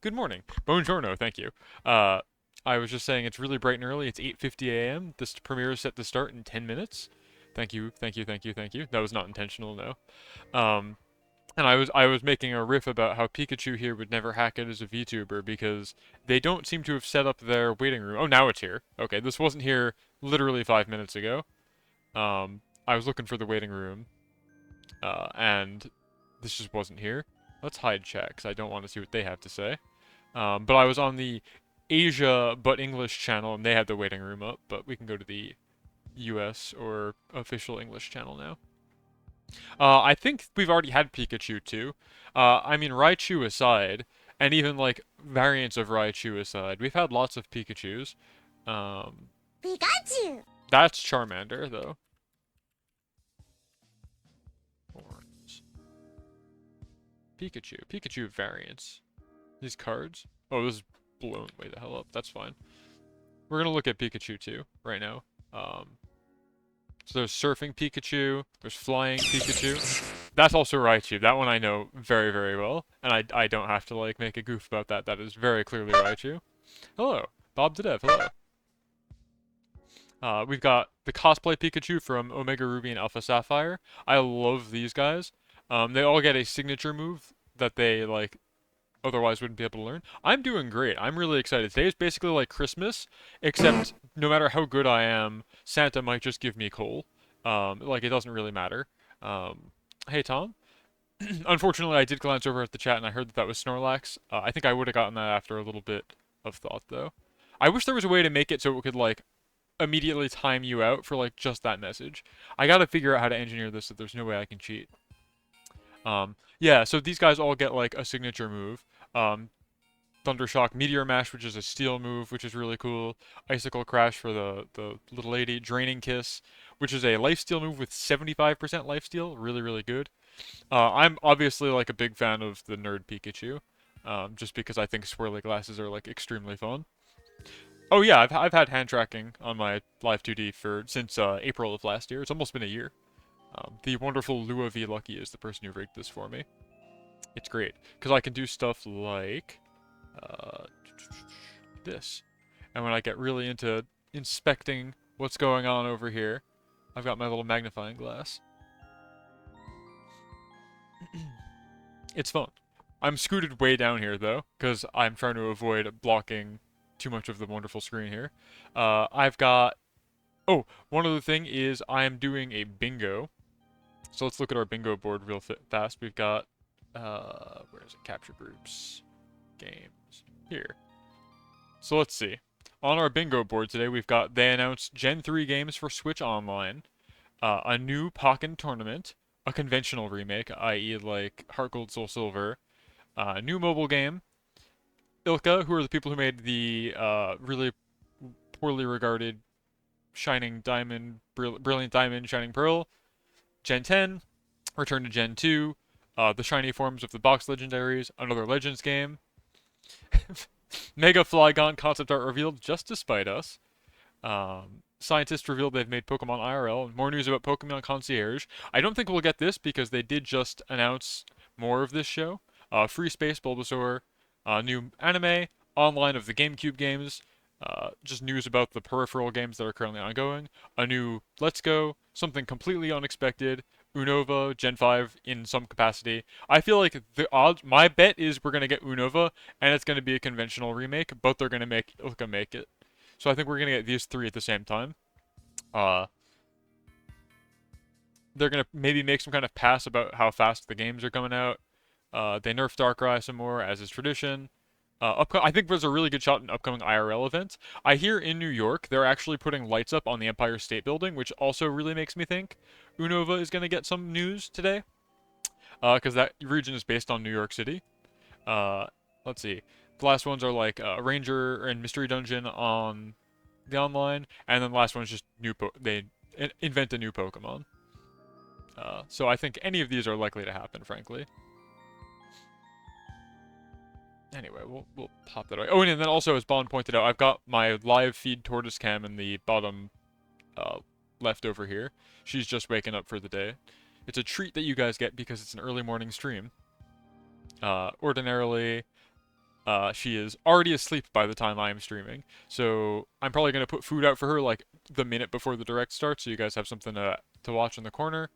Good morning. Buongiorno, thank you. Uh, I was just saying it's really bright and early. It's 8:50 a.m. This premiere is set to start in 10 minutes. Thank you, thank you, thank you, thank you. That was not intentional, no. Um, and I was making a riff about how Pikachu here would never hack it as a VTuber because they don't seem to have set up their waiting room. Oh, now it's here. Okay, this wasn't here literally 5 minutes ago. I was looking for the waiting room, and this just wasn't here. Let's hide chat because I don't want to see what they have to say. But I was on the Asia but English channel and they had the waiting room up, but we can go to the US or official English channel now. I think we've already had Pikachu too. I mean, Raichu aside, and even like variants of Raichu aside, we've had lots of Pikachus. Um, Pikachu! that's Charmander though. Horns. Pikachu variants. These cards. Oh, this is blown way the hell up. That's fine. We're gonna look at Pikachu too right now. Um, so there's surfing Pikachu. There's flying Pikachu. That's also Raichu. That one I know very, very well, and I don't have to like make a goof about that. That is very clearly Raichu. Hello, Bob the Dev. Hello. We've got the cosplay Pikachu from Omega Ruby and Alpha Sapphire. I love these guys. They all get a signature move that they like otherwise wouldn't be able to learn. I'm doing great. I'm really excited. Today is basically like Christmas, except no matter how good I am, Santa might just give me coal. Like it doesn't really matter. Hey Tom. Unfortunately, I did glance over at the chat and I heard that that was Snorlax. I think I would have gotten that after a little bit of thought though. I wish there was a way to make it so it could like immediately time you out for like just that message. I gotta figure out how to engineer this so there's no way I can cheat. Yeah, so these guys all get like a signature move. Um, Thundershock Meteor Mash, which is a steel move, which is really cool. Icicle Crash for the little lady. Draining Kiss, which is a lifesteal move with 75% lifesteal. Really, really good. I'm obviously like a big fan of the nerd Pikachu, just because I think swirly glasses are like extremely fun. Oh yeah, I've had hand tracking on my Live 2D for since April of last year. It's almost been a year. The wonderful Lua V Lucky is the person who rigged this for me. It's great because I can do stuff like uh, this. And when I get really into inspecting what's going on over here, I've got my little magnifying glass. It's fun. I'm scooted way down here though, because I'm trying to avoid blocking too much of the wonderful screen here. I've got. Oh, one other thing is I'm doing a bingo. So let's look at our bingo board real fast. We've got. Where is it? Capture groups. Games. Here. So let's see. On our bingo board today, we've got they announced Gen 3 games for Switch Online, a new Pokken tournament, a conventional remake, i.e., like Heart Gold Soul Silver, a new mobile game, Ilka, who are the people who made the really poorly regarded Shining Diamond, Brilliant Diamond, Shining Pearl, Gen 10, Return to Gen 2, the shiny forms of the box legendaries, another Legends game, Mega Flygon concept art revealed just to spite us. Scientists revealed they've made Pokemon IRL. More news about Pokemon Concierge. I don't think we'll get this because they did just announce more of this show. Free Space Bulbasaur, new anime, online of the GameCube games, just news about the peripheral games that are currently ongoing, a new Let's Go, something completely unexpected, Unova, Gen 5 in some capacity. I feel like the odds, my bet is we're going to get Unova, and it's going to be a conventional remake, but they're going to make Ilka make it. So I think we're going to get these three at the same time. Uh, they're going to maybe make some kind of pass about how fast the games are coming out. They nerfed Darkrai some more, as is tradition. I think there's a really good shot in upcoming IRL events. I hear in New York they're actually putting lights up on the Empire State Building, which also really makes me think Unova is going to get some news today, because that region is based on New York City. Uh, let's see. The last ones are like Ranger and Mystery Dungeon on the online, and then the last one's just they invent a new Pokemon. So I think any of these are likely to happen, frankly. Anyway, we'll pop that away. Oh, and then also, as Bond pointed out, I've got my live feed tortoise cam in the bottom uh, left over here. She's just waking up for the day. It's a treat that you guys get because it's an early morning stream. Ordinarily, She is already asleep by the time I am streaming, so I'm probably gonna put food out for her like the minute before the direct starts, so you guys have something to watch in the corner.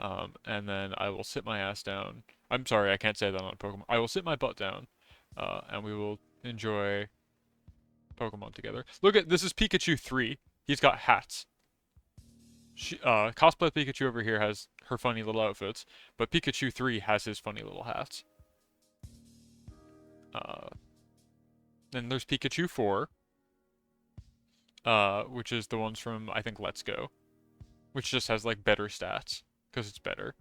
And then I will sit my ass down. I'm sorry, I can't say that on Pokemon. I will sit my butt down, and we will enjoy Pokemon together. Look at this is Pikachu 3. He's got hats. Cosplay Pikachu over here has her funny little outfits, but Pikachu 3 has his funny little hats. Uh, then there's Pikachu 4, which is the ones from, I think, Let's Go, which just has, like, better stats, because it's better.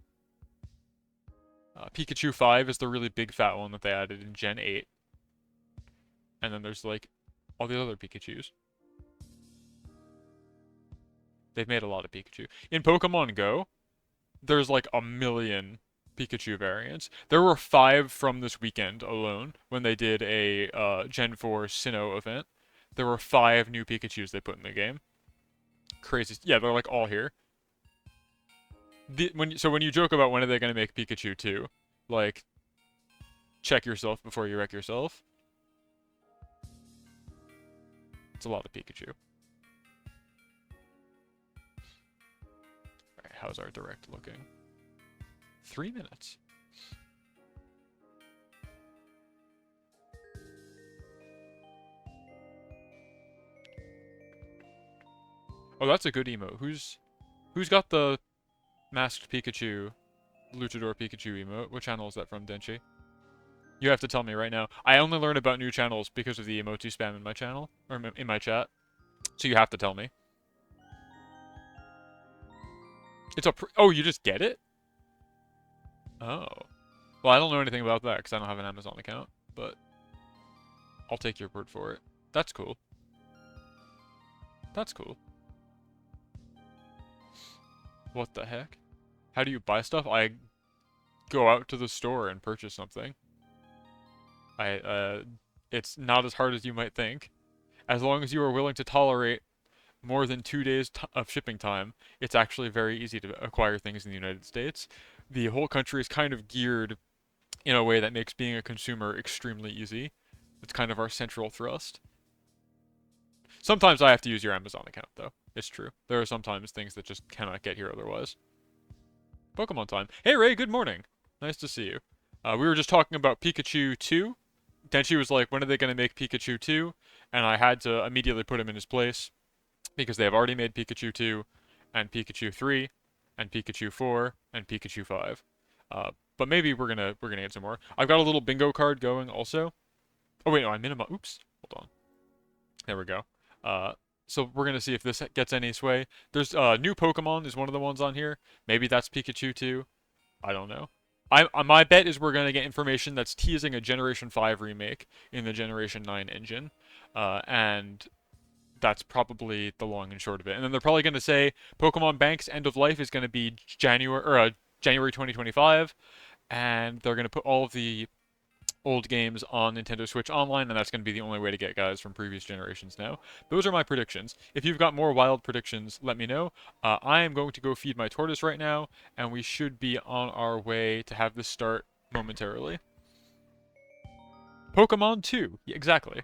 Pikachu 5 is the really big fat one that they added in Gen 8. And then there's, like, all the other Pikachus. They've made a lot of Pikachu. In Pokemon Go, there's like a million Pikachu variants. There were 5 from this weekend alone when they did a Gen 4 Sinnoh event. There were 5 new Pikachus they put in the game. Crazy. Yeah, they're like all here. So when you joke about when are they going to make Pikachu 2, like, check yourself before you wreck yourself. It's a lot of Pikachu. Alright, how's our direct looking? 3 minutes. Oh, that's a good emote. Who's got the Masked Pikachu, Luchador Pikachu emote? What channel is that from, Denchi? You have to tell me right now. I only learn about new channels because of the emote you spam in my channel, or in my chat. So you have to tell me. It's a oh, you just get it? Oh. Well, I don't know anything about that because I don't have an Amazon account, but I'll take your word for it. That's cool. That's cool. What the heck? How do you buy stuff? I go out to the store and purchase something. It's not as hard as you might think. As long as you are willing to tolerate more than 2 days of shipping time, it's actually very easy to acquire things in the United States. The whole country is kind of geared in a way that makes being a consumer extremely easy. It's kind of our central thrust. Sometimes I have to use your Amazon account, though. It's true. There are sometimes things that just cannot get here otherwise. Pokemon time. Hey Ray, good morning. Nice to see you. We were just talking about Pikachu 2. Denchi was like, when are they going to make Pikachu 2? And I had to immediately put him in his place because they have already made Pikachu 2 and Pikachu 3 and Pikachu 4 and Pikachu 5. But maybe we're gonna get some more. I've got a little bingo card going also. Oh wait, no, I minimum. Oops, hold on. There we go. So we're gonna see if this gets any sway. There's new Pokemon is one of the ones on here. Maybe that's Pikachu 2. I don't know. My bet is we're gonna get information that's teasing a Generation 5 remake in the Generation 9 engine, and that's probably the long and short of it. And then they're probably gonna say Pokemon Bank's end of life is gonna be January 2025, and they're gonna put all of the old games on Nintendo Switch Online, and that's going to be the only way to get guys from previous generations now. Those are my predictions. If you've got more wild predictions, let me know. I am going to go feed my tortoise right now, and we should be on our way to have this start momentarily. Pokemon 2. Yeah, exactly.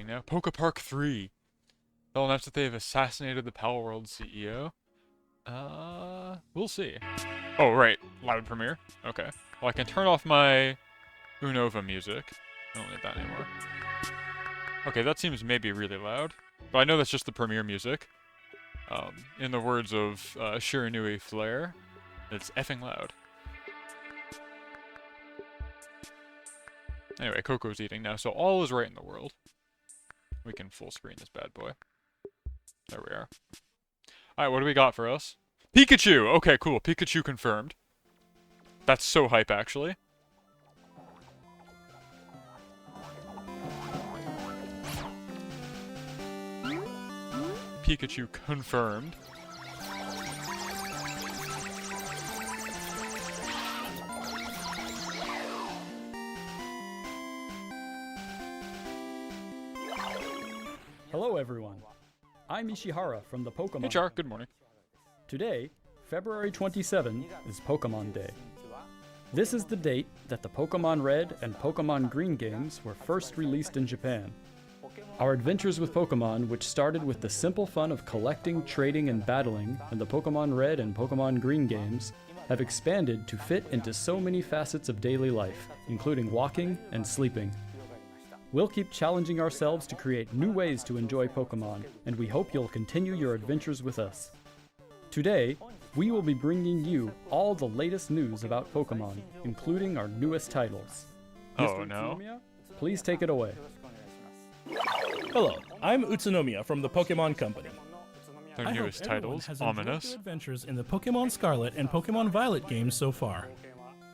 now. Poke Park 3. They'll announce that they've assassinated the Pal World CEO. We'll see. Oh, right. Loud premiere. Okay. Well, I can turn off my Unova music. I don't need that anymore. Okay, that seems maybe really loud. But I know that's just the premiere music. In the words of Shiranui Flair, it's effing loud. Anyway, Coco's eating now, so all is right in the world. We can full screen this bad boy. There we are. Alright, what do we got for us? Pikachu! Okay, cool. Pikachu confirmed. That's so hype, actually. Pikachu confirmed. Hello everyone, I'm Ishihara from the Pokémon. Hey Char, good morning. Today, February 27, is Pokémon Day. This is the date that the Pokémon Red and Pokémon Green games were first released in Japan. Our adventures with Pokémon, which started with the simple fun of collecting, trading, and battling in the Pokémon Red and Pokémon Green games, have expanded to fit into so many facets of daily life, including walking and sleeping. We'll keep challenging ourselves to create new ways to enjoy Pokémon, and we hope you'll continue your adventures with us. Today, we will be bringing you all the latest news about Pokémon, including our newest titles. Oh Mr. no. Utsunomiya, please take it away. Hello, I'm Utsunomiya from the Pokémon Company. Their I newest hope everyone titles, has enjoyed ominous. their adventures in the Pokémon Scarlet and Pokémon Violet games so far.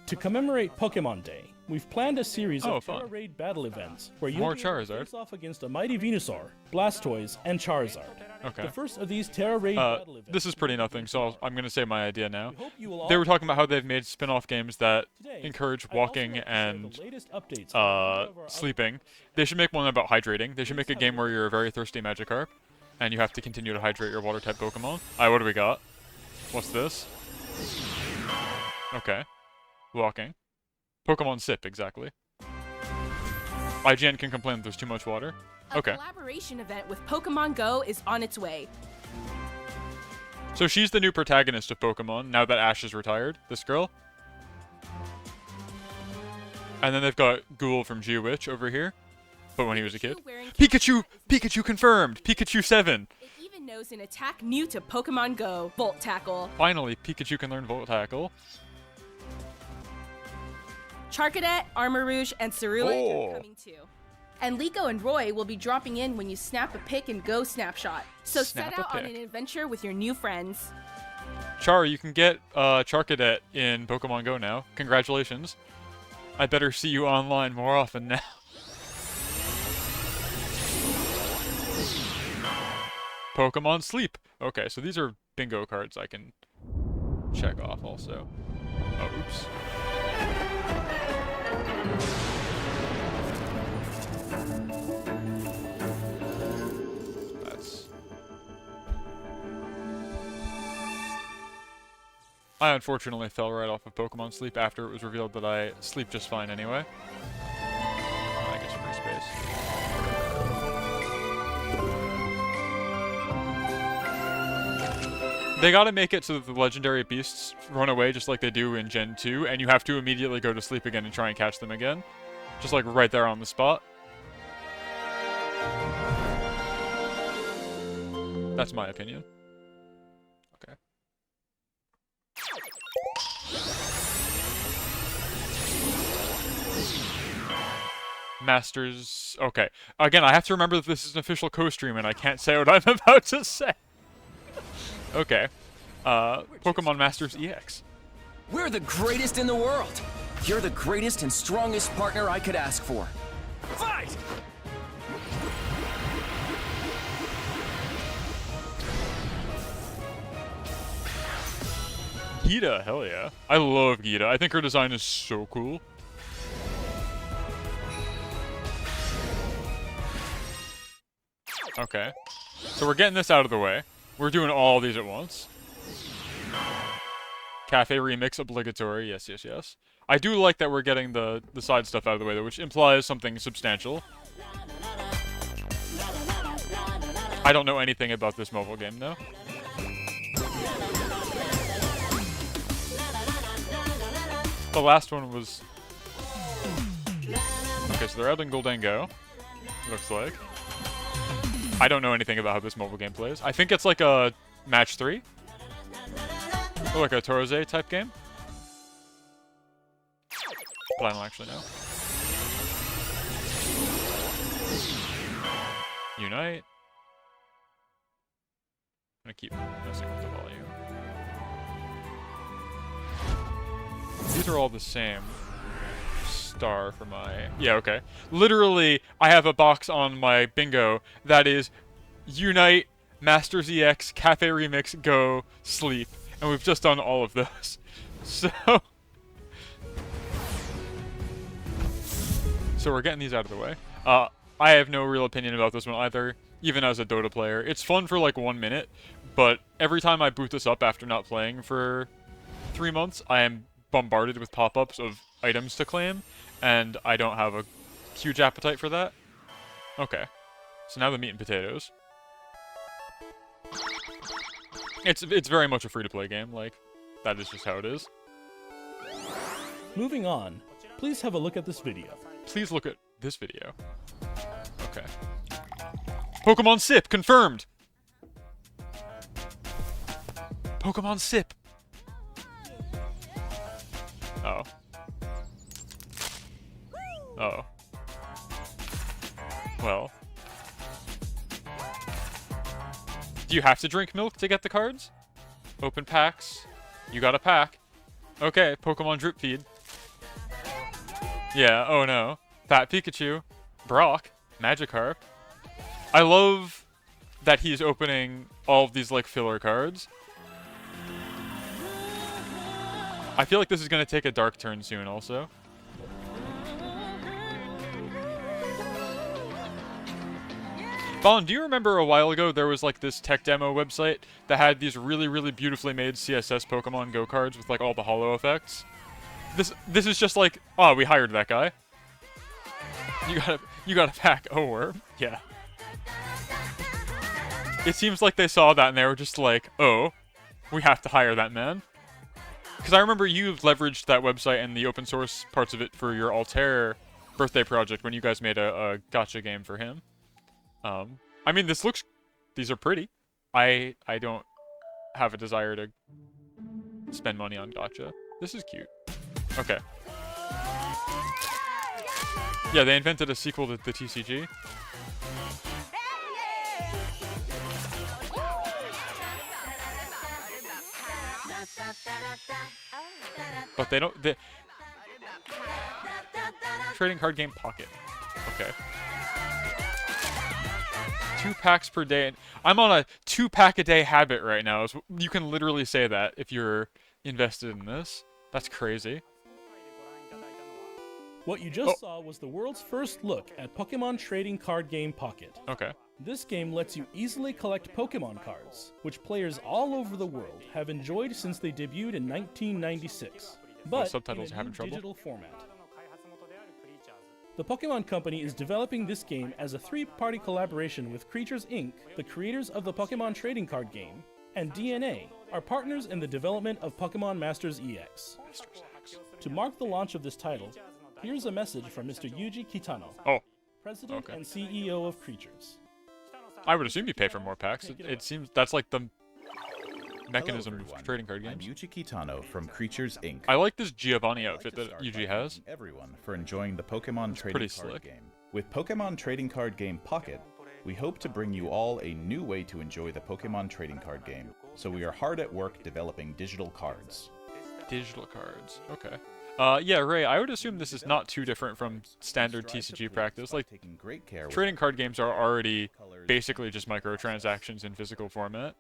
To commemorate Pokémon Day, we've planned a series of fun. Terra Raid battle events where you'll More be able to Charizard. face off against a mighty Venusaur, Blastoise, and Charizard. Okay. The first of these Terra Raid battle events. This is pretty nothing, so I'm gonna say my idea now. We hope you will all They were talking about how they've made spin-off games that Today, encourage I also walking want to share and the latest updates on all of our sleeping. They should make one about hydrating. They should make a game where you're a very thirsty Magikarp, and you have to continue to hydrate your water-type Pokemon. Alright, what do we got? What's this? Okay. Walking. Pokemon Sip, exactly. IGN can complain that there's too much water. Okay. A collaboration event with Pokemon Go is on its way. So she's the new protagonist of Pokemon, now that Ash is retired, this girl. And then they've got Ghoul from Geowitch over here, but when he was a kid. Pikachu confirmed! Pikachu 7! It even knows an attack new to Pokemon Go, Volt Tackle. Finally, Pikachu can learn Volt Tackle. Charcadet, Armor Rouge, and Cerulean Oh. are coming too. And Liko and Roy will be dropping in when you snap a pick and go snapshot. So Snap set a out on pic. an adventure with your new friends. Char, you can get Charcadet in Pokemon Go now. Congratulations. I better see you online more often now. Pokemon Sleep. Okay, so these are bingo cards I can check off also. Oh, oops. That's... I unfortunately fell right off of Pokemon Sleep after it was revealed that I sleep just fine anyway. I guess free space. They gotta make it so that the legendary beasts run away just like they do in Gen 2, and you have to immediately go to sleep again and try and catch them again. Just like right there on the spot. That's my opinion. Okay. Masters... Okay. Again, I have to remember that this is an official co-stream and I can't say what I'm about to say. Okay. Pokemon Masters EX. We're the greatest in the world. You're the greatest and strongest partner I could ask for. Fight! Gita, hell yeah. I love Gita. I think her design is so cool. Okay. So we're getting this out of the way. We're doing all these at once. Cafe remix obligatory. Yes, yes, yes. I do like that we're getting the side stuff out of the way, though, which implies something substantial. I don't know anything about this mobile game, though. The last one was... Okay, so they're adding Goldango, looks like. I don't know anything about how this mobile game plays. I think it's like a match 3. Or like a Torose type game. But I don't actually know. Unite. I'm gonna keep messing with the volume. These are all the same. Star for my... Yeah, okay. Literally, I have a box on my bingo that is Unite, Masters EX, Cafe Remix, Go, Sleep. And we've just done all of those. So we're getting these out of the way. I have no real opinion about this one either, even as a Dota player. It's fun for like 1 minute, but every time I boot this up after not playing for 3 months, I am bombarded with pop-ups of items to claim, and I don't have a huge appetite for that. Okay. So now the meat and potatoes. It's very much a free-to-play game, like, that is just how it is. Moving on, please have a look at this video. Please look at this video. Okay. Pokemon Sip, confirmed! Pokemon Sip! Oh. Oh. Well. Do you have to drink milk to get the cards? Open packs. You got a pack. Okay, Pokemon drip feed. Yeah, oh no. Fat Pikachu. Brock. Magikarp. I love that he's opening all of these, like, filler cards. I feel like this is going to take a dark turn soon, also. Vaughn, do you remember a while ago there was, like, this tech demo website that had these really, really beautifully made CSS Pokemon Go cards with, like, all the holo effects? This is just like, oh, we hired that guy. You got a pack. Oh, worm. Yeah. It seems like they saw that and they were just like, oh, we have to hire that man. Because I remember you've leveraged that website and the open source parts of it for your Altair birthday project when you guys made a gacha game for him. I mean, these are pretty. I don't have a desire to spend money on gacha. This is cute. Okay. Yeah, they invented a sequel to the TCG. But they don't... Trading card game Pocket. Okay. 2 packs per day. I'm on a 2-pack-a-day habit right now. You can literally say that if you're invested in this. That's crazy. What you just saw was the world's first look at Pokemon trading card game Pocket. Okay. This game lets you easily collect Pokemon cards, which players all over the world have enjoyed since they debuted in 1996, but subtitles in a having new trouble. digital format. The Pokemon Company is developing this game as a 3-party collaboration with Creatures Inc., the creators of the Pokemon trading card game, and DNA, are partners in the development of Pokemon Masters EX. To mark the launch of this title, here's a message from Mr. Yuji Kitano, President and CEO of Creatures. I would assume you pay for more packs. It seems that's like the mechanism Hello, of trading card I'm games. Yuji Kitano from Creatures Inc. I like this Giovanni I'd like outfit to that start Yuji by has. thanking everyone for enjoying the Pokemon trading pretty card slick. game. With Pokemon trading card game Pocket, we hope to bring you all a new way to enjoy the Pokemon trading card game. So we are hard at work developing digital cards. Digital cards. Okay. Yeah, Ray, I would assume this is not too different from standard TCG practice. Like, Taking great care with trading card games are already basically just microtransactions in physical format.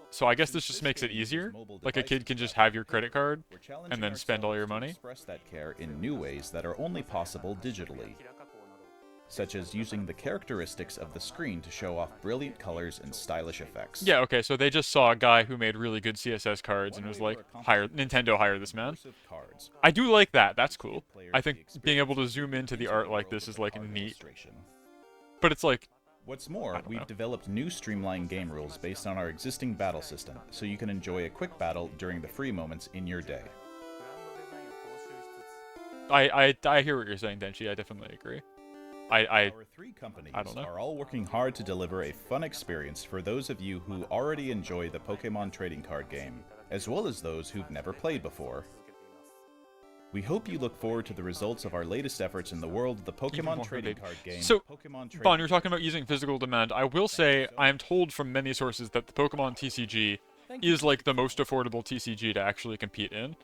So I guess this just makes it easier. Like, a kid can just have your credit card We're challenging and then spend all your ourselves to money. Express that care in new ways that are only possible digitally, such as using the characteristics of the screen to show off brilliant colors and stylish effects. Yeah, okay, so they just saw a guy who made really good CSS cards and was like, Nintendo, hire this man. Cards. I do like that. That's cool. I think being able to zoom into the art like this is, like, neat. But it's like, What's more, we've developed new streamlined game rules based on our existing battle system, so you can enjoy a quick battle during the free moments in your day. I hear what you're saying, Denshi. I definitely agree. Our three companies I don't know. are all working hard to deliver a fun experience for those of you who already enjoy the Pokémon trading card game, as well as those who've never played before. We hope you look forward to the results of our latest efforts in the world of the Pokemon trading card game. So, Pokemon Bon, you're talking about using physical demand. I will say, I am told from many sources that the Pokemon TCG is like the most affordable TCG to actually compete in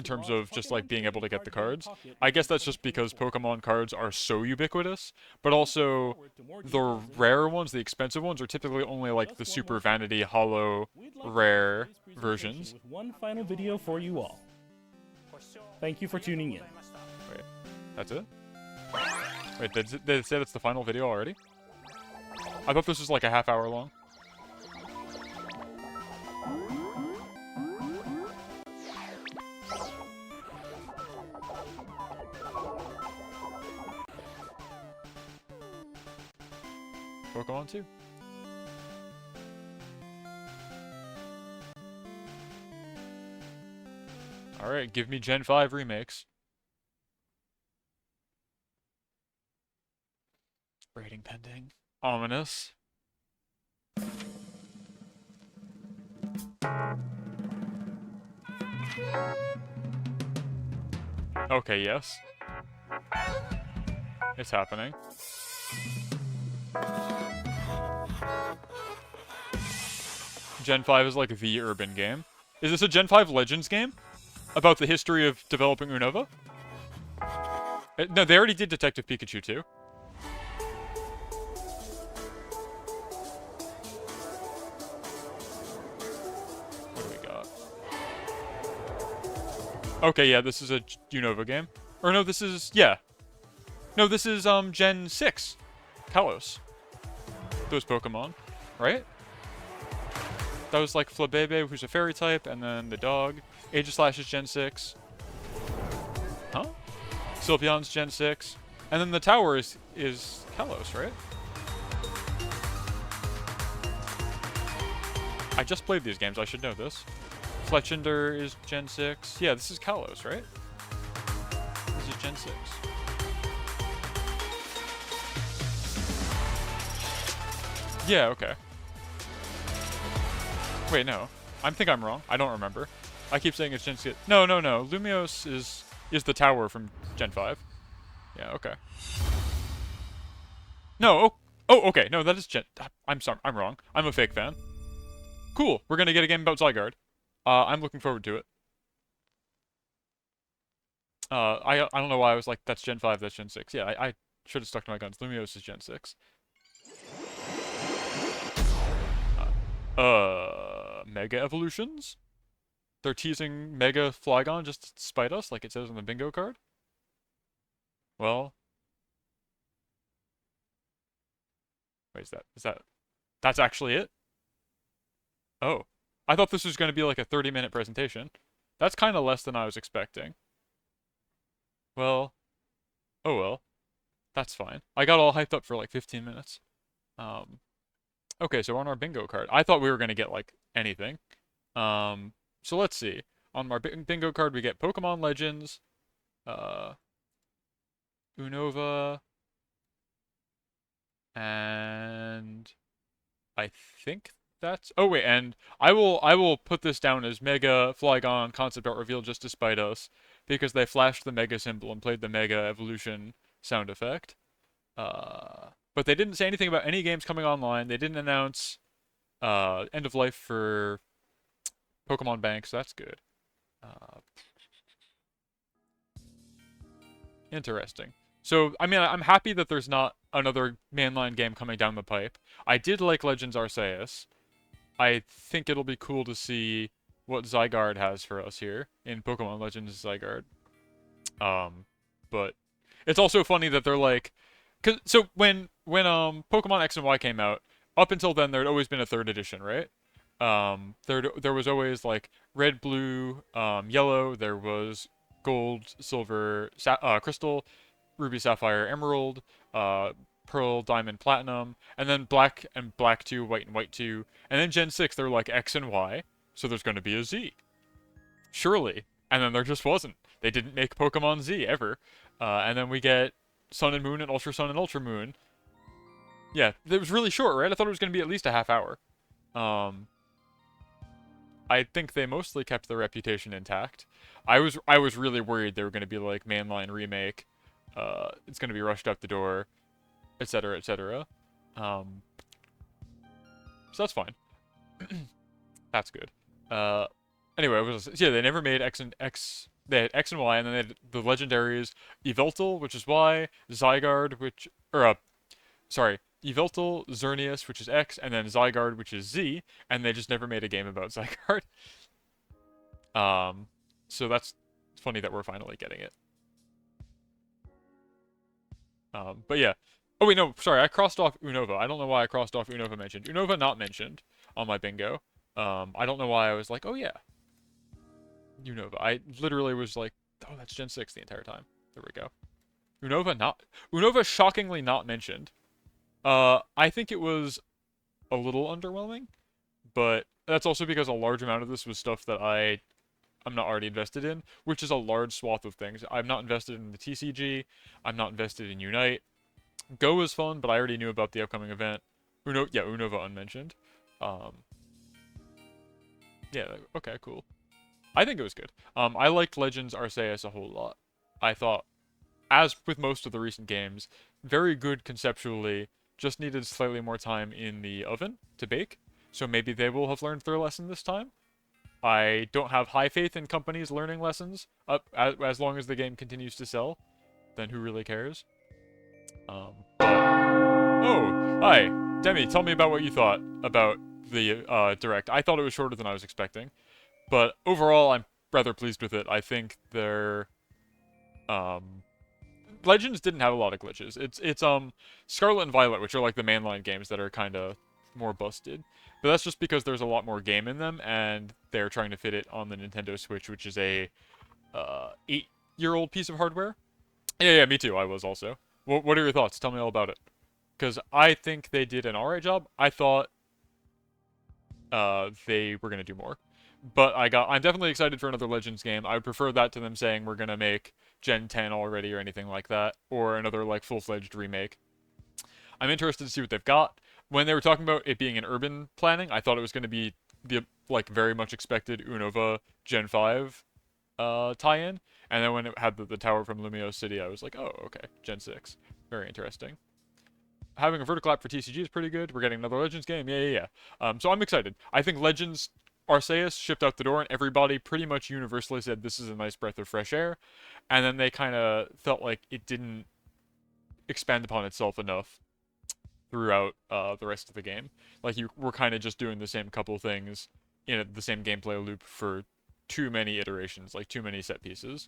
terms of just like being able to get the cards. I guess that's just because Pokemon cards are so ubiquitous, but also the rare ones, the expensive ones, are typically only like the super vanity, hollow, rare versions. With one final video for you all. Thank you for tuning in. Wait, that's it? Wait, did they say that's the final video already? I thought this was like a half-hour long. Pokemon 2. Alright, give me Gen 5 remakes. Rating pending. Ominous. Okay, yes. It's happening. Gen 5 is like the urban game. Is this a Gen 5 Legends game? About the history of developing Unova? No, they already did Detective Pikachu too. What do we got? Okay, yeah, this is a Unova game. Or no, this is, yeah. No, this is, Gen 6. Kalos. Those Pokemon, right? That was like Flabebe, who's a fairy type, and then the dog. Aegislash is Gen 6. Huh? Sylveon's Gen 6. And then the tower is Kalos, right? I just played these games, I should know this. Fletchinder is Gen 6. Yeah, this is Kalos, right? This is Gen 6. Yeah, okay. Wait, no. I think I'm wrong. I don't remember. I keep saying it's Gen 6. No. Lumiose is the tower from Gen 5. Yeah, okay. No, okay. No, that is Gen... I'm sorry. I'm wrong. I'm a fake fan. Cool. We're gonna get a game about Zygarde. I'm looking forward to it. I don't know why I was like, that's Gen 5, that's Gen 6. Yeah, I should have stuck to my guns. Lumiose is Gen 6. Mega Evolutions? They're teasing Mega Flygon just to spite us, like it says on the bingo card? Well... Wait, that's actually it? Oh. I thought this was going to be like a 30-minute presentation. That's kind of less than I was expecting. Well... Oh well. That's fine. I got all hyped up for like 15 minutes. Okay, so on our bingo card, I thought we were going to get, like, anything. So let's see. On our bingo card, we get Pokemon Legends, Unova, and I think that's... Oh, wait, and I will put this down as Mega Flygon concept art reveal just to spite us, because they flashed the Mega symbol and played the Mega Evolution sound effect. But they didn't say anything about any games coming online. They didn't announce end of life for Pokemon Bank, so that's good. Interesting. So, I mean, I'm happy that there's not another mainline game coming down the pipe. I did like Legends Arceus. I think it'll be cool to see what Zygarde has for us here in Pokemon Legends Zygarde. But it's also funny that they're like... So when Pokemon X and Y came out, up until then there had always been a third edition, right? There was always like red, blue, yellow. There was gold, silver, crystal, ruby, sapphire, emerald, Pearl, Diamond, Platinum, and then Black and Black 2, White and White 2, and then Gen 6, they're like X and Y, so there's going to be a Z. Surely. And then there just wasn't. They didn't make Pokemon Z ever. And then we get Sun and Moon and Ultra Sun and Ultra Moon. Yeah, it was really short, right? I thought it was going to be at least a half hour. I think they mostly kept their reputation intact. I was really worried they were going to be like mainline remake. It's going to be rushed out the door, etc., etc. So that's fine. That's good. Anyway, yeah, they never made X and X. They had X and Y, and then they had the legendaries Yveltal, which is Y, Zygarde, Yveltal, Xerneas, which is X, and then Zygarde, which is Z, and they just never made a game about Zygarde. So that's funny that we're finally getting it. But yeah. Oh wait, no, sorry, I crossed off Unova. I don't know why I crossed off Unova mentioned. Unova not mentioned on my bingo. I don't know why I was like, oh yeah, Unova. I literally was like, oh, that's Gen 6 the entire time. There we go. Unova shockingly not mentioned. I think it was a little underwhelming, but that's also because a large amount of this was stuff that I'm not already invested in, which is a large swath of things. I'm not invested in the TCG. I'm not invested in Unite. Go was fun, but I already knew about the upcoming event. Unova unmentioned. Yeah, okay, cool. I think it was good. I liked Legends Arceus a whole lot. I thought, as with most of the recent games, very good conceptually, just needed slightly more time in the oven to bake, so maybe they will have learned their lesson this time. I don't have high faith in companies learning lessons, as long as the game continues to sell, then who really cares? Oh, hi, Demi, tell me about what you thought about the Direct. I thought it was shorter than I was expecting, but overall, I'm rather pleased with it. I think their Legends didn't have a lot of glitches. It's Scarlet and Violet, which are like the mainline games that are kind of more busted. But that's just because there's a lot more game in them, and they're trying to fit it on the Nintendo Switch, which is a 8-year-old piece of hardware. Yeah, me too. I was also. What are your thoughts? Tell me all about it. Because I think they did an alright job. I thought they were gonna do more. But I'm definitely excited for another Legends game. I would prefer that to them saying we're gonna make Gen 10 already or anything like that, or another like full-fledged remake. I'm interested to see what they've got. When they were talking about it being an urban planning, I thought it was going to be the like very much expected Unova Gen 5 tie-in, and then when it had the tower from Lumiose City, I was like, oh, okay, Gen 6. Very interesting. Having a vertical app for TCG is pretty good. We're getting another Legends game. Yeah. So I'm excited. I think Legends Arceus shipped out the door, and everybody pretty much universally said this is a nice breath of fresh air, and then they kind of felt like it didn't expand upon itself enough throughout the rest of the game. Like, you were kind of just doing the same couple things in the same gameplay loop for too many iterations, like too many set pieces.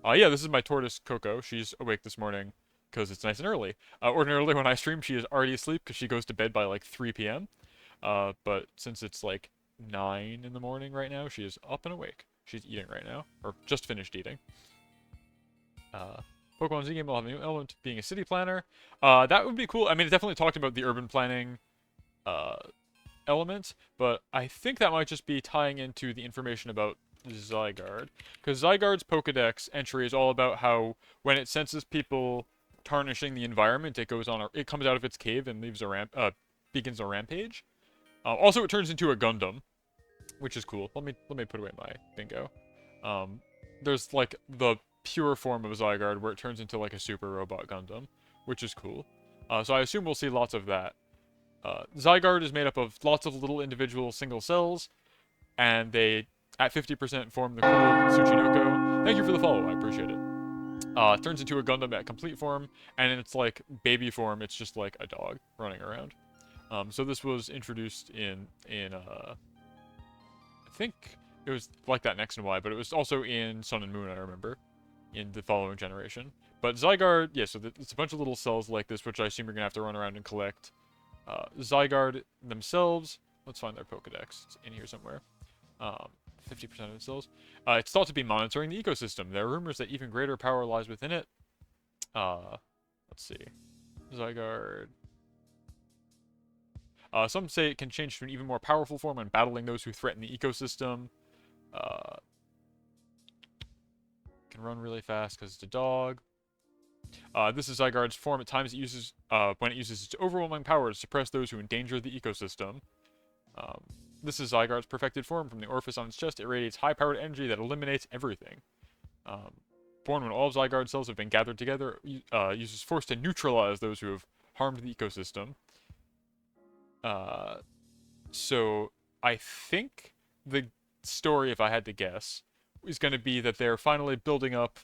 Yeah, this is my tortoise, Coco. She's awake this morning because it's nice and early. Ordinarily, when I stream, she is already asleep because she goes to bed by like 3 p.m. But since it's like 9 in the morning right now, she is up and awake. She's eating right now, or just finished eating. Pokemon Z game will have a new element being a city planner. That would be cool. I mean, it definitely talked about the urban planning element, but I think that might just be tying into the information about Zygarde. Because Zygarde's Pokedex entry is all about how when it senses people tarnishing the environment, it comes out of its cave and begins a rampage. Also, it turns into a Gundam, which is cool. Let me put away my bingo. There's like the pure form of Zygarde where it turns into like a super robot Gundam, which is cool. So I assume we'll see lots of that. Zygarde is made up of lots of little individual single cells, and they, at 50%, form the cool Tsuchinoko. Thank you for the follow, I appreciate it. It turns into a Gundam at complete form, and in its like baby form, it's just like a dog running around. So this was introduced in I think it was like that Next and Y, but it was also in Sun and Moon, I remember, in the following generation. But Zygarde, yeah, so it's a bunch of little cells like this, which I assume you're going to have to run around and collect. Zygarde themselves, let's find their Pokedex. It's in here somewhere. 50% of its cells. It's thought to be monitoring the ecosystem. There are rumors that even greater power lies within it. Let's see. Zygarde. Some say it can change to an even more powerful form when battling those who threaten the ecosystem. Can run really fast because it's a dog. This is Zygarde's form. At times, it uses when it uses its overwhelming power to suppress those who endanger the ecosystem. This is Zygarde's perfected form. From the orifice on its chest, it radiates high-powered energy that eliminates everything. Born when all of Zygarde's cells have been gathered together, uses force to neutralize those who have harmed the ecosystem. So I think the story, if I had to guess, is going to be that they're finally building up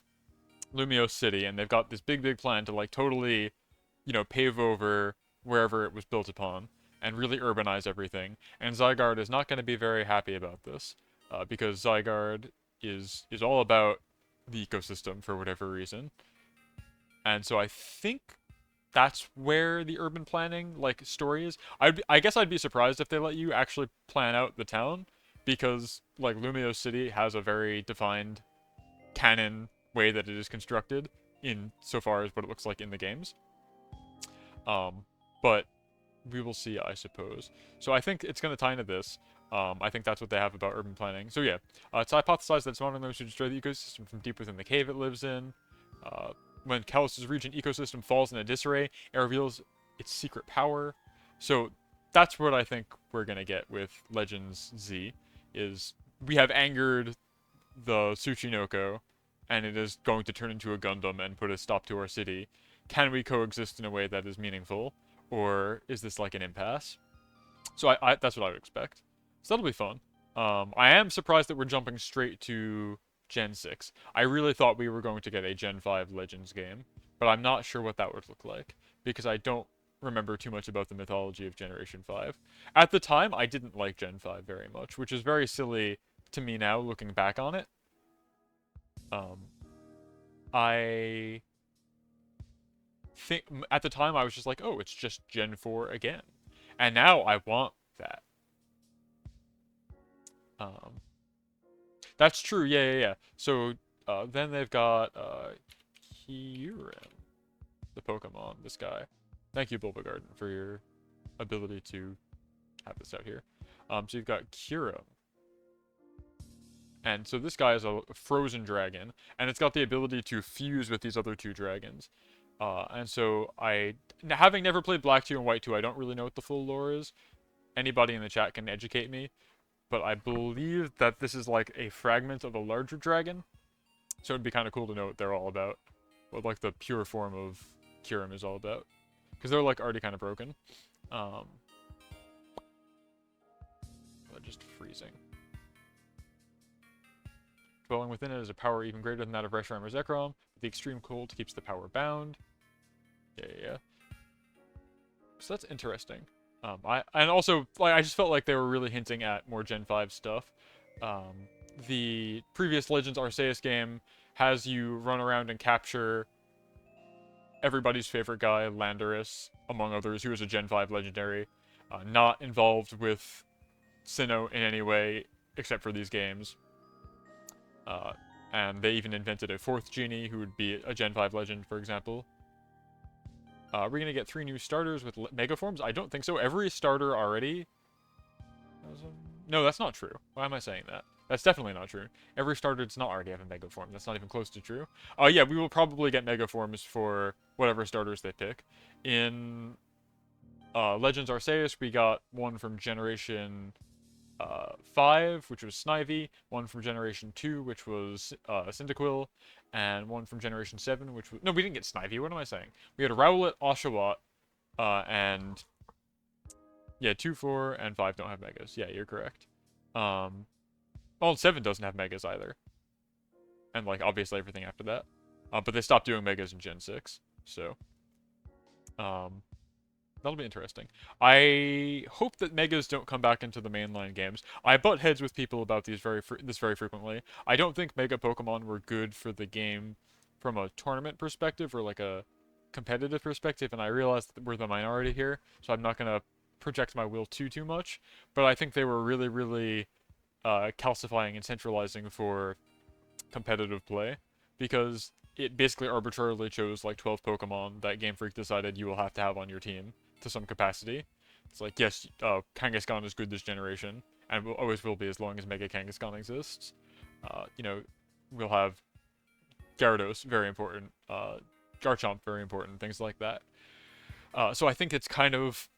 Lumiose City, and they've got this big plan to, like, totally, pave over wherever it was built upon, and really urbanize everything. And Zygarde is not going to be very happy about this, because Zygarde is all about the ecosystem for whatever reason. And so I think that's where the urban planning, like, story is. I guess I'd be surprised if they let you actually plan out the town, because, like, Lumiose City has a very defined canon way that it is constructed in so far as what it looks like in the games. But we will see, I suppose. So I think it's going to tie into this. I think that's what they have about urban planning. So yeah, it's hypothesized that spawning those should destroy the ecosystem from deep within the cave it lives in. When Kalos' region ecosystem falls into disarray, it reveals its secret power. So that's what I think we're going to get with Legends Z, is we have angered the Tsuchinoko, and it is going to turn into a Gundam and put a stop to our city. Can we coexist in a way that is meaningful? Or is this like an impasse? So I that's what I would expect. So that'll be fun. I am surprised that we're jumping straight to Gen 6. I really thought we were going to get a Gen 5 Legends game, but I'm not sure what that would look like, because I don't remember too much about the mythology of Generation 5. At the time, I didn't like Gen 5 very much, which is very silly to me now, looking back on it. I think at the time I was just like, oh, it's just Gen 4 again. And now I want that. That's true, yeah. So, then they've got, Kyurem, the Pokemon, this guy. Thank you, Bulbagarden, for your ability to have this out here. So you've got Kyurem. And so this guy is a frozen dragon, and it's got the ability to fuse with these other two dragons. And so having never played Black 2 and White 2, I don't really know what the full lore is. Anybody in the chat can educate me. But I believe that this is like a fragment of a larger dragon. So it'd be kind of cool to know what they're all about. What, like, the pure form of Kyurem is all about. Because they're, like, already kind of broken. They're just freezing. Dwelling within it is a power even greater than that of Reshiram or Zekrom. The extreme cold keeps the power bound. Yeah. So that's interesting. And also, like, I just felt like they were really hinting at more Gen 5 stuff. The previous Legends Arceus game has you run around and capture everybody's favorite guy, Landorus, among others, who is a Gen 5 legendary, not involved with Sinnoh in any way, except for these games. And they even invented a fourth genie who would be a Gen 5 legend, for example. We're going to get 3 new starters with Mega Forms? I don't think so. Every starter already... No, that's not true. Why am I saying that? That's definitely not true. Every starter does not already have a Mega Form. That's not even close to true. Yeah, we will probably get Mega Forms for whatever starters they pick. In Legends Arceus, we got one from Generation 5, which was Snivy, one from Generation 2, which was Cyndaquil, and one from Generation 7, which was... No, we didn't get Snivy, what am I saying? We had Rowlet, Oshawott, and... Yeah, 2, 4, and 5 don't have Megas. Yeah, you're correct. Well, 7 doesn't have Megas either. And, like, obviously everything after that. But they stopped doing Megas in Gen 6, so... That'll be interesting. I hope that Megas don't come back into the mainline games. I butt heads with people about these very frequently. I don't think Mega Pokemon were good for the game from a tournament perspective or like a competitive perspective, and I realize that we're the minority here, so I'm not going to project my will too much. But I think they were really calcifying and centralizing for competitive play, because it basically arbitrarily chose like 12 Pokemon that Game Freak decided you will have to have on your team to some capacity. It's like, yes, Kangaskhan is good this generation, and always will be as long as Mega Kangaskhan exists. You know, we'll have Gyarados, very important. Garchomp, very important. Things like that. So I think it's kind of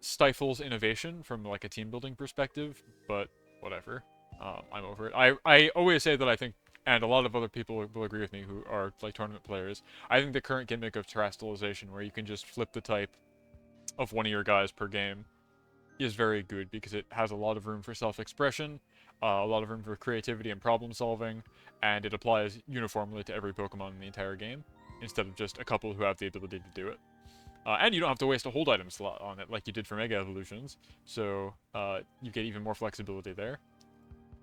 stifles innovation from like a team building perspective, but whatever. I'm over it. I always say that I think, and a lot of other people will agree with me who are like tournament players, I think the current gimmick of terrestrialization, where you can just flip the type of one of your guys per game, is very good because it has a lot of room for self-expression, a lot of room for creativity and problem solving, and it applies uniformly to every Pokemon in the entire game, instead of just a couple who have the ability to do it. And you don't have to waste a hold item slot on it like you did for Mega Evolutions, so you get even more flexibility there.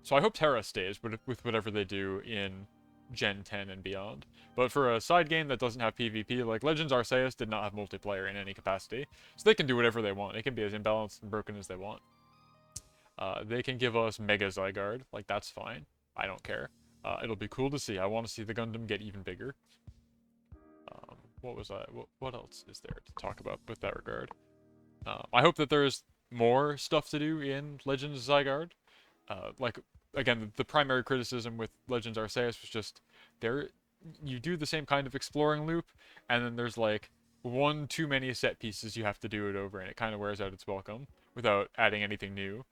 So I hope Terra stays with whatever they do in Gen 10 and beyond. But for a side game that doesn't have PvP, like Legends Arceus did not have multiplayer in any capacity, so they can do whatever they want. They can be as imbalanced and broken as they want. They can give us Mega Zygarde, like that's fine. I don't care. It'll be cool to see. I want to see the Gundam get even bigger. What else is there to talk about with that regard? I hope that there's more stuff to do in Legends Zygarde. Like, again, the primary criticism with Legends Arceus was just, you do the same kind of exploring loop, and then there's like one too many set pieces you have to do it over, and it kind of wears out its welcome without adding anything new.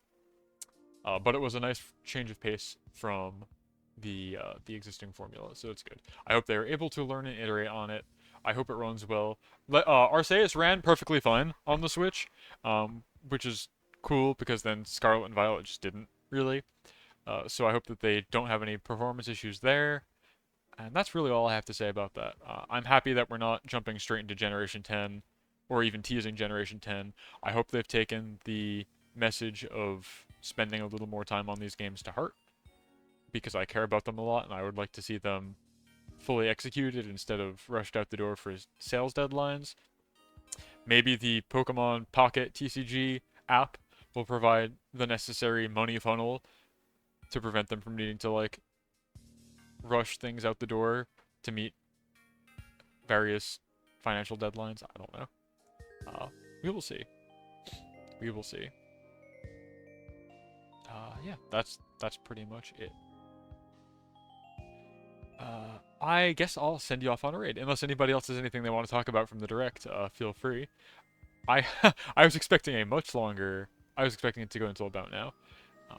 But it was a nice change of pace from the existing formula, so it's good. I hope they're able to learn and iterate on it. I hope it runs well. Arceus ran perfectly fine on the Switch, which is cool because then Scarlet and Violet just didn't really. So I hope that they don't have any performance issues there. And that's really all I have to say about that. I'm happy that we're not jumping straight into Generation 10 or even teasing Generation 10. I hope they've taken the message of spending a little more time on these games to heart, because I care about them a lot and I would like to see them fully executed instead of rushed out the door for sales deadlines. Maybe the Pokemon Pocket TCG app will provide the necessary money funnel to prevent them from needing to like rush things out the door to meet various financial deadlines. I don't know. We will see. We will see. Yeah, that's pretty much it. I guess I'll send you off on a raid. Unless anybody else has anything they want to talk about from the direct, feel free. I was expecting a much longer... I was expecting it to go until about now.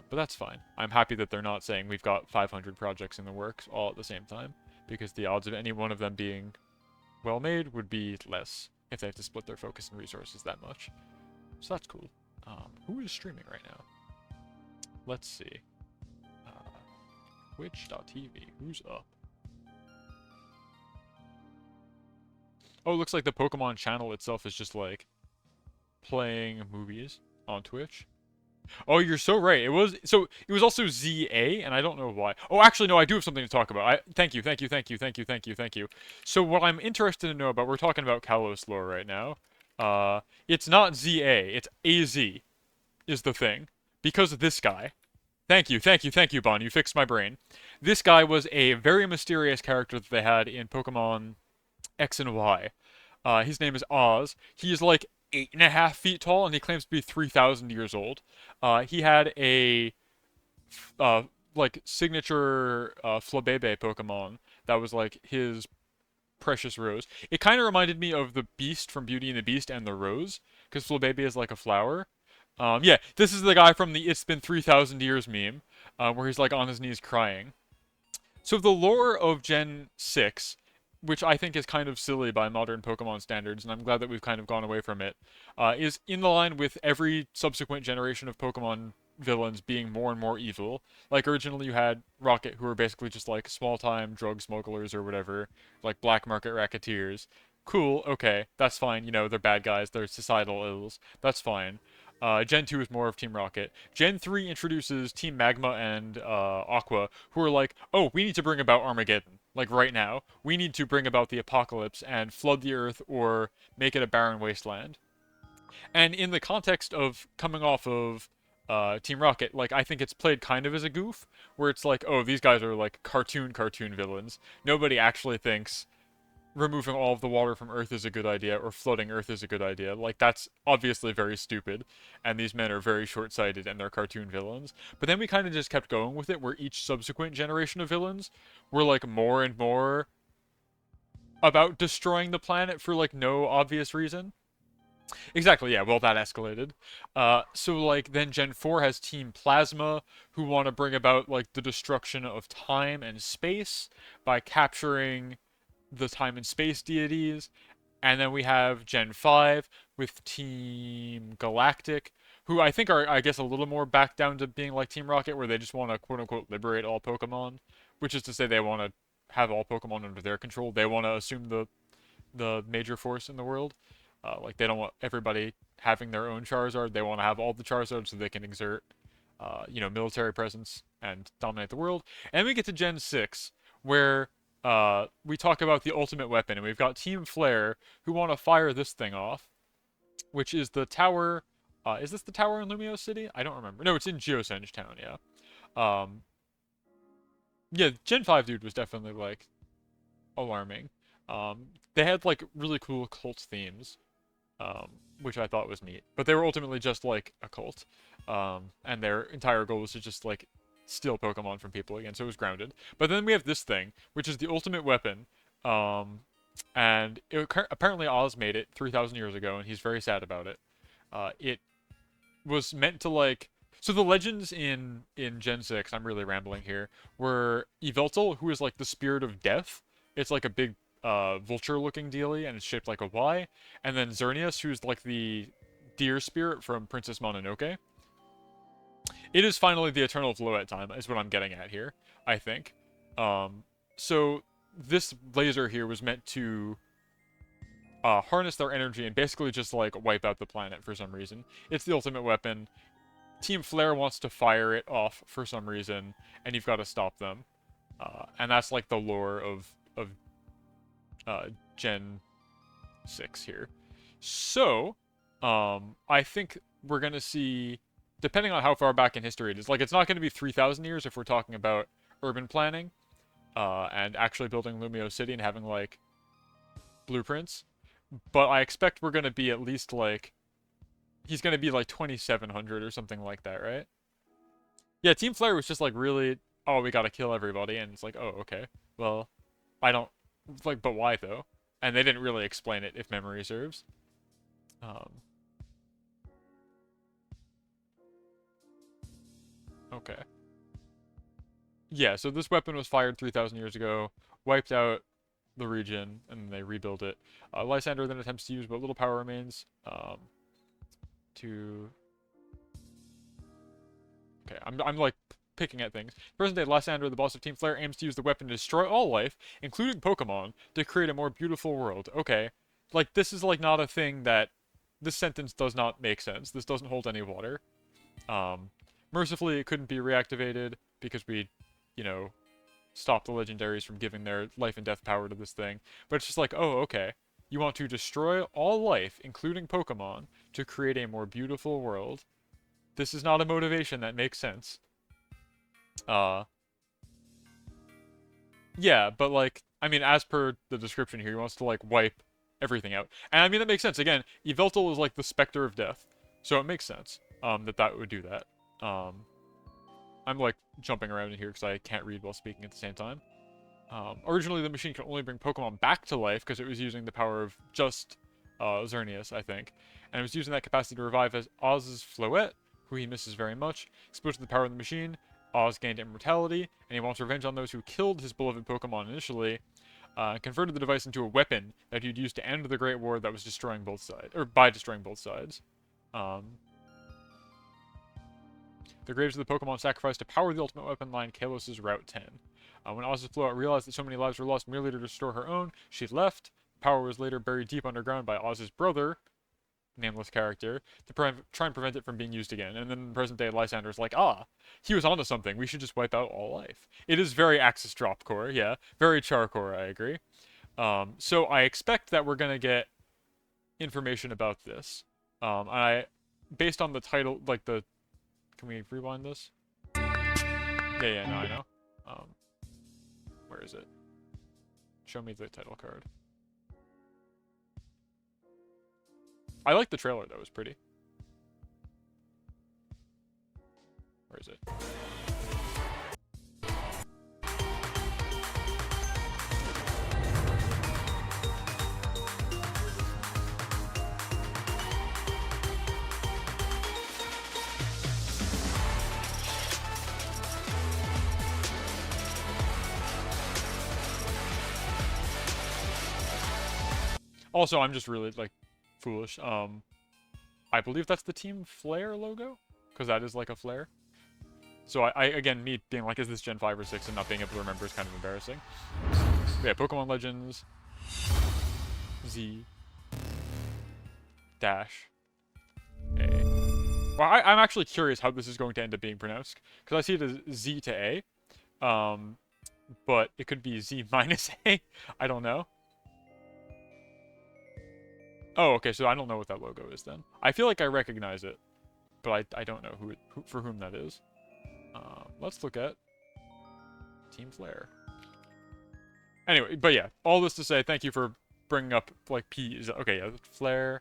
But that's fine. I'm happy that they're not saying we've got 500 projects in the works all at the same time, because the odds of any one of them being well made would be less if they have to split their focus and resources that much. So that's cool. Who is streaming right now? Let's see. Twitch.tv. Who's up? Oh, it looks like the Pokemon channel itself is just like playing movies on Twitch. Oh, you're so right. It was also ZA, and I don't know why. Oh, actually, no, I do have something to talk about. Thank you. So what I'm interested to know about, we're talking about Kalos lore right now. It's not ZA, it's AZ is the thing. Because of this guy. Thank you, Bon. You fixed my brain. This guy was a very mysterious character that they had in Pokemon X and Y. His name is Oz. He is like 8.5 feet tall, and he claims to be 3,000 years old. He had a like signature Flabebe Pokemon that was like his precious rose. It kind of reminded me of the Beast from Beauty and the Beast and the Rose, because Flabebe is like a flower. Yeah, this is the guy from the "It's been 3,000 years" meme, where he's like on his knees crying. So the lore of Gen 6, which I think is kind of silly by modern Pokemon standards, and I'm glad that we've kind of gone away from it, is in the line with every subsequent generation of Pokemon villains being more and more evil. Like, originally you had Rocket, who were basically just like small-time drug smugglers or whatever, like black market racketeers. Cool, okay, that's fine, you know, they're bad guys, they're societal ills, that's fine. Gen 2 is more of Team Rocket. Gen 3 introduces Team Magma and Aqua, who are like, oh, we need to bring about Armageddon. Like, right now. We need to bring about the apocalypse and flood the Earth or make it a barren wasteland. And in the context of coming off of Team Rocket, like, I think it's played kind of as a goof, where it's like, oh, these guys are like cartoon villains. Nobody actually thinks removing all of the water from Earth is a good idea or flooding Earth is a good idea. Like, that's obviously very stupid, and these men are very short-sighted and they're cartoon villains. But then we kind of just kept going with it, where each subsequent generation of villains were like more and more about destroying the planet for like no obvious reason. Exactly, yeah, well, that escalated. So, like, then Gen 4 has Team Plasma, who want to bring about, like, the destruction of time and space by capturing the time and space deities. And then we have Gen 5 with Team Galactic, who I think are, I guess, a little more back down to being like Team Rocket, where they just want to, quote-unquote, liberate all Pokemon, which is to say they want to have all Pokemon under their control. They want to assume the major force in the world. Like, they don't want everybody having their own Charizard. They want to have all the Charizards so they can exert, military presence and dominate the world. And we get to Gen 6, where we talk about the ultimate weapon, and we've got Team Flare, who want to fire this thing off, which is the tower. Is this the tower in Lumio City? I don't remember. No, it's in Geosenge Town, yeah. Yeah, Gen 5 dude was definitely, like, alarming. They had, like, really cool cult themes, which I thought was neat. But they were ultimately just, like, a cult. And their entire goal was to just, like, steal Pokemon from people again, so it was grounded. But then we have this thing, which is the ultimate weapon. And apparently Oz made it 3,000 years ago, and he's very sad about it. It was meant to, like... So the legends in Gen 6, I'm really rambling here, were Yveltal, who is, like, the spirit of death. It's, like, a big vulture-looking dealie, and it's shaped like a Y. And then Xerneas, who's, like, the deer spirit from Princess Mononoke. It is finally the Eternal Floette time, is what I'm getting at here, I think. So this laser here was meant to harness their energy and basically just, like, wipe out the planet for some reason. It's the ultimate weapon. Team Flare wants to fire it off for some reason, and you've got to stop them. And that's, like, the lore of Gen 6 here. So, I think we're going to see, depending on how far back in history it is, like, it's not going to be 3,000 years if we're talking about urban planning, and actually building Lumio City and having, like, blueprints. But I expect we're going to be at least, like, he's going to be, like, 2,700 or something like that, right? Yeah, Team Flare was just, like, really, oh, we got to kill everybody, and it's like, oh, okay. Well, I don't, like, but why, though? And they didn't really explain it, if memory serves. Okay. Yeah, so this weapon was fired 3,000 years ago, wiped out the region, and they rebuilt it. Lysander then attempts to use what little power remains to... Okay, I'm like picking at things. Present day, Lysander, the boss of Team Flare, aims to use the weapon to destroy all life, including Pokemon, to create a more beautiful world. Okay. Like, this is, like, not a thing that... This sentence does not make sense. This doesn't hold any water. Mercifully, it couldn't be reactivated because we, stopped the legendaries from giving their life and death power to this thing. But it's just like, oh, okay. You want to destroy all life, including Pokemon, to create a more beautiful world. This is not a motivation that makes sense. Yeah, but, like, I mean, as per the description here, he wants to, like, wipe everything out. And, I mean, that makes sense. Again, Yveltal is, like, the specter of death. So it makes sense, that would do that. I'm, like, jumping around in here because I can't read while speaking at the same time. Originally, the machine could only bring Pokemon back to life because it was using the power of just Xerneas, I think. And it was using that capacity to revive as Oz's Floette, who he misses very much. Exposed to the power of the machine, Oz gained immortality, and he wants revenge on those who killed his beloved Pokemon initially, converted the device into a weapon that he'd use to end the Great War that was destroying both sides, or by destroying both sides. The graves of the Pokemon sacrificed to power the ultimate weapon line, Kalos' Route 10. When Oz's Floette realized that so many lives were lost merely to restore her own, she left. The power was later buried deep underground by Oz's brother, nameless character, to try and prevent it from being used again. And then in present day, Lysander's like, he was onto something. We should just wipe out all life. It is very Axis Drop Core, yeah. Very Char Core, I agree. So I expect that we're going to get information about this. Based on the title, like the Can we rewind this? Yeah, no, I know. Where is it? Show me the title card. I like the trailer, though. It was pretty. Where is it? Also, I'm just really, like, foolish. I believe that's the Team Flare logo? Because that is, like, a flare. So again, me being like, is this Gen 5 or 6 and not being able to remember is kind of embarrassing. But yeah, Pokemon Legends. Z. Dash. A. Well, I'm actually curious how this is going to end up being pronounced. Because I see it as Z to A. But it could be Z minus A. I don't know. Oh, okay, so I don't know what that logo is then. I feel like I recognize it, but I don't know who for whom that is. Let's look at Team Flare. Anyway, but yeah, all this to say, thank you for bringing up, like, Piz-za. Okay, yeah, Flare,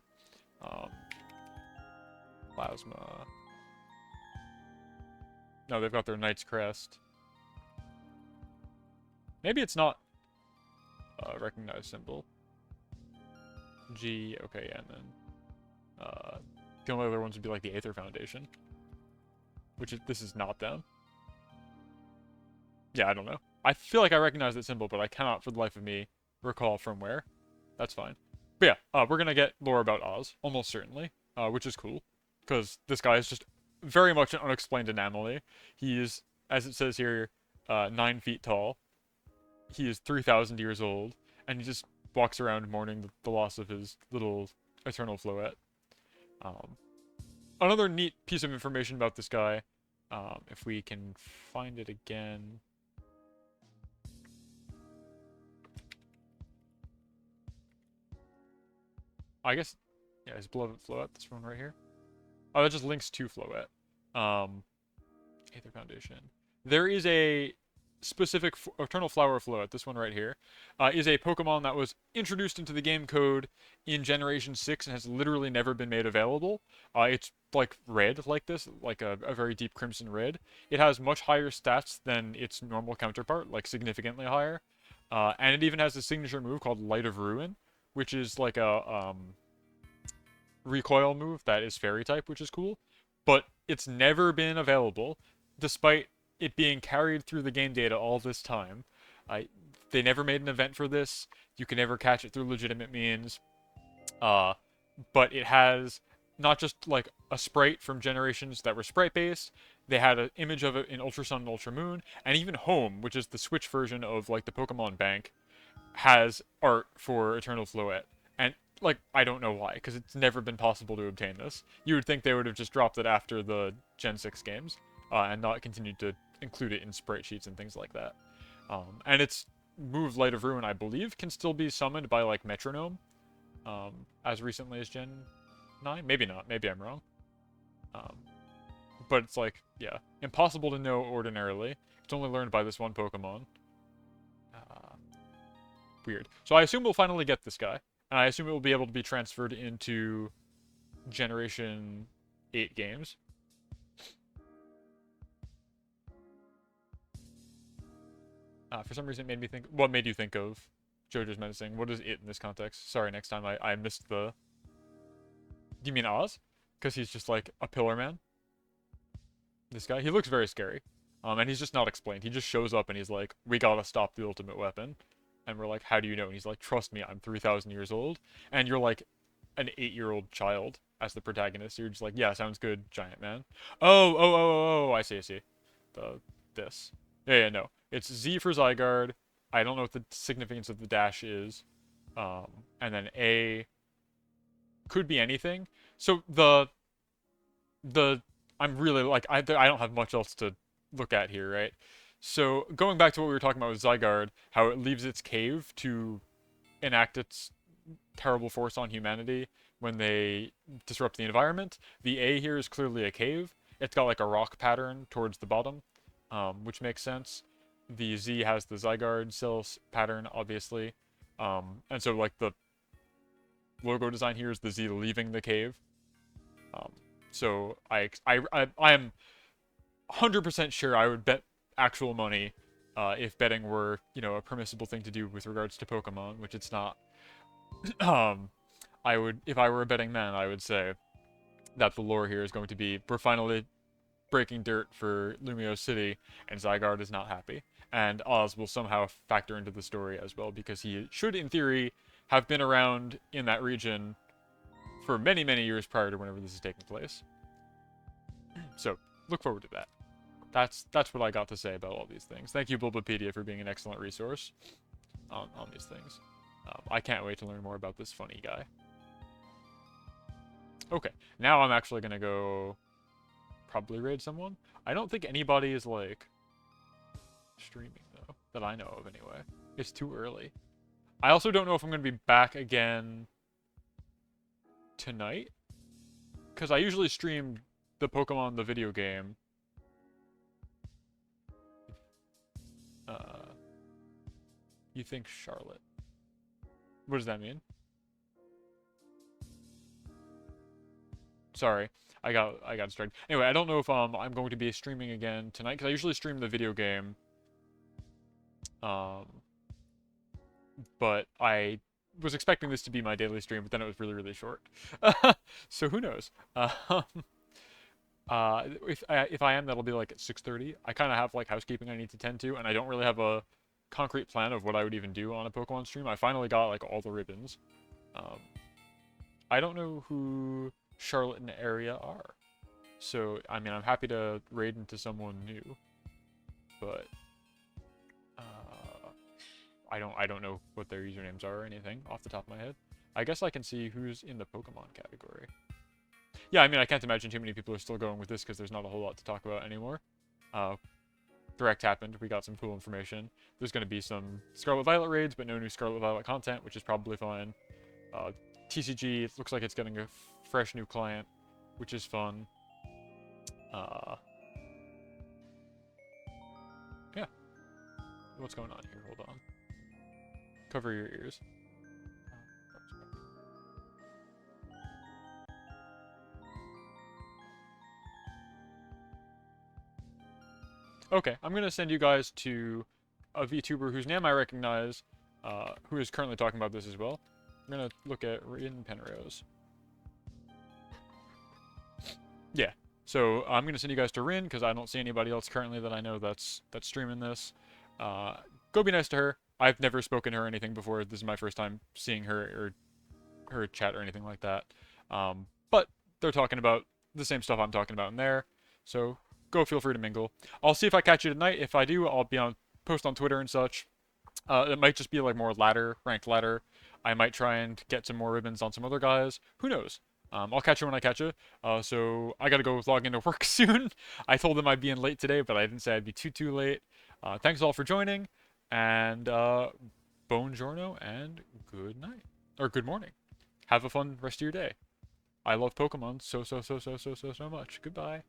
Plasma. No, they've got their Knight's Crest. Maybe it's not a recognized symbol. G, okay, and then the only other ones would be like the Aether Foundation, which is, this is not them. Yeah, I don't know. I feel like I recognize that symbol, but I cannot for the life of me recall from where. That's fine. But yeah, we're gonna get lore about Oz, almost certainly, which is cool, because this guy is just very much an unexplained anomaly. He is, as it says here, 9 feet tall. He is 3,000 years old, and he just walks around mourning the loss of his little eternal Floette. Another neat piece of information about this guy, if we can find it again. I guess, yeah, his beloved Floette, this one right here. Oh, that just links to Floette. Aether Foundation. There is a specific Eternal Flower Floette, this one right here, is a Pokemon that was introduced into the game code in Generation 6 and has literally never been made available. It's like red like this, like a very deep crimson red. It has much higher stats than its normal counterpart, like significantly higher. And it even has a signature move called Light of Ruin, which is like a recoil move that is fairy type, which is cool. But it's never been available, despite it being carried through the game data all this time. They never made an event for this. You can never catch it through legitimate means. But it has not just like a sprite from generations that were sprite based. They had an image of it in Ultra Sun and Ultra Moon, and even Home, which is the Switch version of like the Pokemon Bank, has art for Eternal Floette. And like, I don't know why, because it's never been possible to obtain this. You would think they would have just dropped it after the Gen 6 games, and not continued to include it in sprite sheets and things like that. And its move, Light of Ruin, I believe, can still be summoned by, like, Metronome, as recently as Gen 9? Maybe not. Maybe I'm wrong. But it's, like, yeah, impossible to know ordinarily. It's only learned by this one Pokemon. Weird. So I assume we'll finally get this guy, and I assume it will be able to be transferred into Generation 8 games. For some reason, it made me think... What made you think of JoJo's Menacing? What is it in this context? Sorry, next time I missed the... Do you mean Oz? Because he's just like a pillar man? This guy? He looks very scary. And he's just not explained. He just shows up and he's like, we gotta stop the ultimate weapon. And we're like, how do you know? And he's like, trust me, I'm 3,000 years old. And you're like an 8-year-old child as the protagonist. You're just like, yeah, sounds good, giant man. Oh, I see. This. Yeah, no. It's Z for Zygarde. I don't know what the significance of the dash is. And then A could be anything. So I'm really like, I don't have much else to look at here, right? So going back to what we were talking about with Zygarde, how it leaves its cave to enact its terrible force on humanity when they disrupt the environment. The A here is clearly a cave, it's got like a rock pattern towards the bottom, which makes sense. The Z has the Zygarde cells pattern, obviously. And so like the logo design here is the Z leaving the cave. So I am 100% sure I would bet actual money if betting were, you know, a permissible thing to do with regards to Pokemon, which it's not. I would, if I were a betting man, I would say that the lore here is going to be, we're finally breaking dirt for Lumio City, and Zygarde is not happy. And Oz will somehow factor into the story as well, because he should, in theory, have been around in that region for many, many years prior to whenever this is taking place. So, look forward to that. That's what I got to say about all these things. Thank you, Bulbapedia, for being an excellent resource on these things. I can't wait to learn more about this funny guy. Okay, now I'm actually gonna go probably raid someone. I don't think anybody is, like, streaming, though, that I know of anyway. It's too early. I also don't know if I'm gonna be back again tonight, because I usually stream the Pokemon the video game. You think Charlotte? What does that mean? Sorry, I got distracted. Anyway, I don't know if I'm going to be streaming again tonight, because I usually stream the video game. But I was expecting this to be my daily stream, but then it was really, really short. So who knows? If I am, that'll be like at 6:30. I kind of have like housekeeping I need to tend to, and I don't really have a concrete plan of what I would even do on a Pokemon stream. I finally got like all the ribbons. I don't know who Charlotte and area are, so I mean I'm happy to raid into someone new, but I don't know what their usernames are or anything off the top of my head. I guess I can see who's in the Pokemon category. Yeah, I mean I can't imagine too many people are still going with this because there's not a whole lot to talk about anymore. Direct happened, we got some cool information. There's going to be some Scarlet Violet raids, but no new Scarlet Violet content, which is probably fine. TCG, it looks like it's getting a fresh new client, which is fun. Yeah. What's going on here? Hold on. Cover your ears. Okay, I'm going to send you guys to a VTuber whose name I recognize, who is currently talking about this as well. I'm going to look at Rin Penrose. Yeah, so I'm going to send you guys to Rin, because I don't see anybody else currently that I know that's streaming this. Go be nice to her. I've never spoken to her or anything before. This is my first time seeing her or her chat or anything like that. But they're talking about the same stuff I'm talking about in there, so go feel free to mingle. I'll see if I catch you tonight. If I do, I'll be post on Twitter and such. It might just be like more ranked ladder. I might try and get some more ribbons on some other guys. Who knows? I'll catch you when I catch you. So I gotta go log into work soon. I told them I'd be in late today, but I didn't say I'd be too late. Thanks all for joining, and buongiorno and good night. Or good morning. Have a fun rest of your day. I love Pokemon so much. Goodbye.